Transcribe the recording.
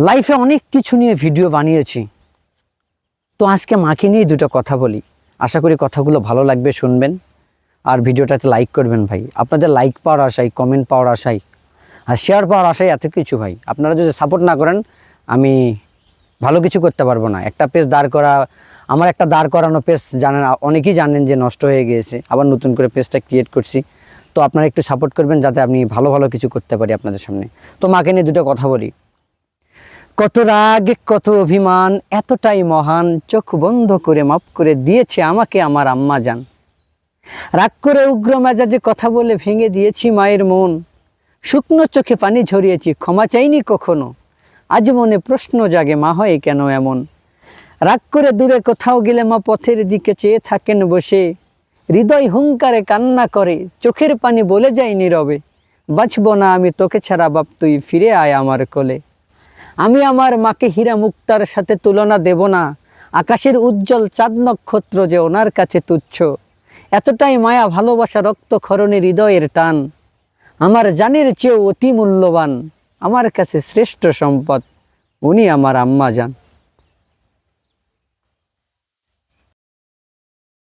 লাইফে অনেক কিছু নিয়ে ভিডিও বানিয়েছি, তো আজকে মাকে নিয়ে দুটো কথা বলি। আশা করি কথাগুলো ভালো লাগবে, শুনবেন আর ভিডিওটাতে লাইক করবেন ভাই। আপনাদের লাইক পাওয়ার আশায়, কমেন্ট পাওয়ার আশায় আর শেয়ার পাওয়ার আশায় এত কিছু ভাই। আপনারা যদি সাপোর্ট না করেন আমি ভালো কিছু করতে পারবো না। একটা পেজ দাঁড় করা, আমার একটা দাঁড় করানো পেজ জানেন, অনেকেই জানেন যে নষ্ট হয়ে গিয়েছে, আবার নতুন করে পেজটা ক্রিয়েট করছি। তো আপনারা একটু সাপোর্ট করবেন যাতে আমি ভালো ভালো কিছু করতে পারি আপনাদের সামনে। তো মাকে নিয়ে দুটো কথা বলি। কত রাগ, কত অভিমান, এতটাই মহান, চোখ বন্ধ করে মাফ করে দিয়েছে আমাকে আমার আম্মা জান। রাগ করে উগ্র মেজাজে কথা বলে ভেঙে দিয়েছি মায়ের মন। শুকনো চোখে পানি ঝরিয়েছি, ক্ষমা চাইনি কখনো। আজ মনে প্রশ্ন জাগে, মা হয় কেন এমন? রাগ করে দূরে কোথাও গেলে মা পথের দিকে চেয়ে থাকেন বসে। হৃদয় হুঙ্কারে কান্না করে, চোখের পানি বলে যায় নীরবে। বাঁচব না আমি তোকে ছাড়া বাপ, তুই ফিরে আয় আমার কোলে। আমি আমার মাকে হীরা মুক্তার সাথে তুলনা দেব না। আকাশের উজ্জ্বল চাঁদ নক্ষত্র যে ওনার কাছে তুচ্ছ। এতটাই মায়া, ভালোবাসা, রক্তক্ষরণে হৃদয়ের টান। আমার জানের চেয়েও অতি মূল্যবান, আমার কাছে শ্রেষ্ঠ সম্পদ উনি আমার আম্মা জান।